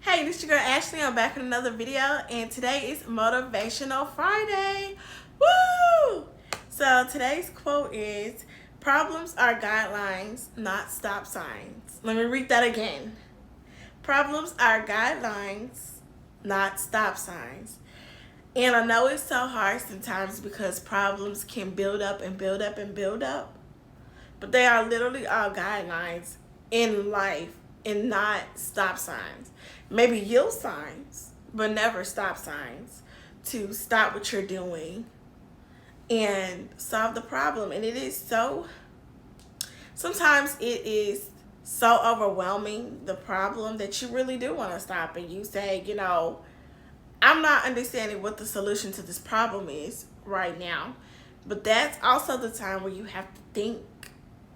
Hey, this is your girl Ashley. I'm back with another video, and today is Motivational Friday. Woo! So today's quote is, "Problems are guidelines, not stop signs." Let me read that again. Problems are guidelines, not stop signs. And I know it's so hard sometimes because problems can build up and build up and build up. But they are literally all guidelines in life and not stop signs. Maybe yield signs, but never stop signs to stop what you're doing and solve the problem. And it is so, sometimes it is so overwhelming, the problem, that you really do want to stop and you say, I'm not understanding what the solution to this problem is right now. But that's also the time where you have to think.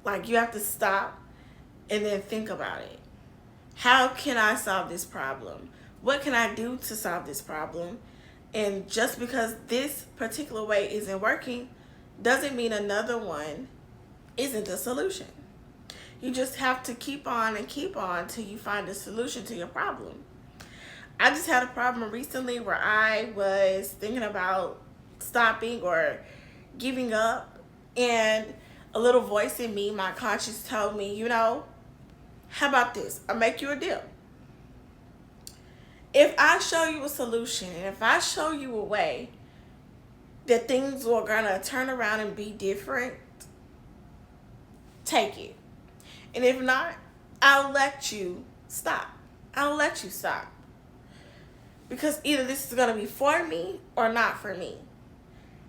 Like, you have to stop and then think about it. How can I solve this problem? What can I do to solve this problem? And just because this particular way isn't working doesn't mean another one isn't the solution. You just have to keep on and keep on till you find a solution to your problem. I just had a problem recently where I was thinking about stopping or giving up, and a little voice in me, my conscience, told me, how about this? I'll make you a deal. If I show you a solution and if I show you a way that things are going to turn around and be different, take it. And if not, I'll let you stop. I'll let you stop. Because either this is going to be for me or not for me.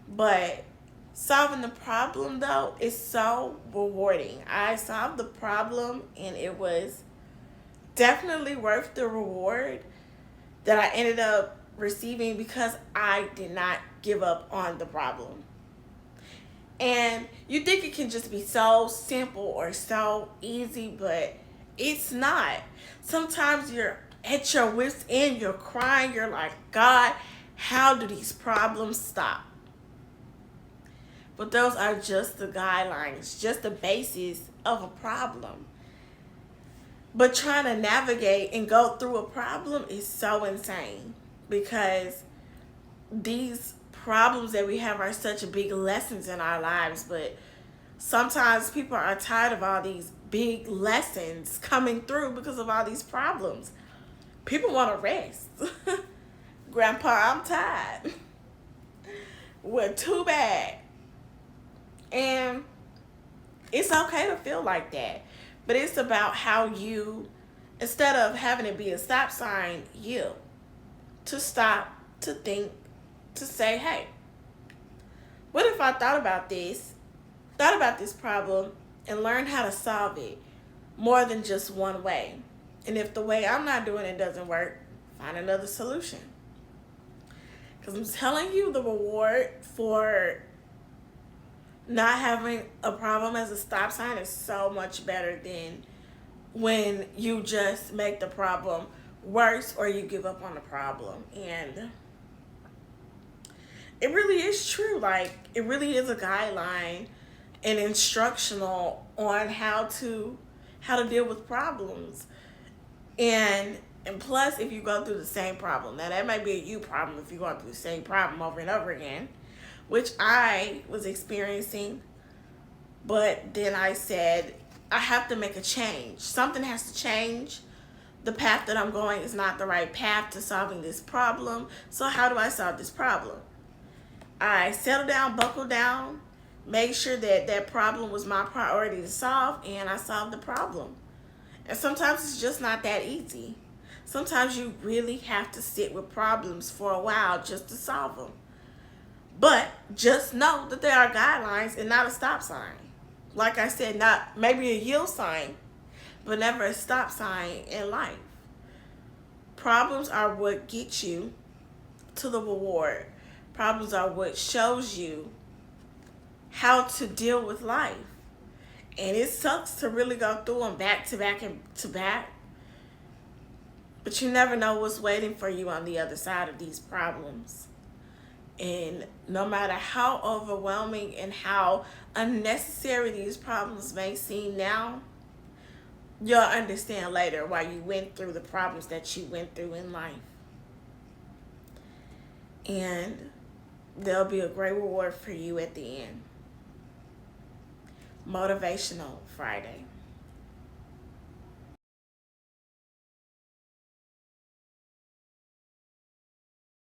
But solving the problem, though, is so rewarding. I solved the problem, and it was definitely worth the reward that I ended up receiving because I did not give up on the problem. And you think it can just be so simple or so easy, but it's not. Sometimes you're at your wit's end, you're crying, you're like, God, how do these problems stop? But those are just the guidelines, just the basis of a problem. But trying to navigate and go through a problem is so insane because these problems that we have are such big lessons in our lives. But sometimes people are tired of all these big lessons coming through because of all these problems. People want to rest. Grandpa, I'm tired. We're too bad. And it's okay to feel like that. But it's about how you, instead of having it be a stop sign, to stop, to think, to say, hey, what if I thought about this problem, and learned how to solve it more than just one way? And if the way I'm not doing it doesn't work, find another solution. Because I'm telling you, the reward for not having a problem as a stop sign is so much better than when you just make the problem worse or you give up on the problem. And it really is true. Like, it really is a guideline and instructional on how to deal with problems. And plus, if you go through the same problem, now that might be a you problem if you're going through the same problem over and over again, which I was experiencing. But then I said, I have to make a change. Something has to change. The path that I'm going is not the right path to solving this problem. So how do I solve this problem? I settled down, buckled down, made sure that that problem was my priority to solve, and I solved the problem. And sometimes it's just not that easy. Sometimes you really have to sit with problems for a while just to solve them. But just know that there are guidelines and not a stop sign. Like I said, not maybe a yield sign, but never a stop sign in life. Problems are what get you to the reward. Problems are what shows you how to deal with life. And it sucks to really go through them back to back and to back. But you never know what's waiting for you on the other side of these problems. And no matter how overwhelming and how unnecessary these problems may seem now, You'll understand later why you went through the problems that you went through in life. And there'll be a great reward for you at the end. Motivational Friday.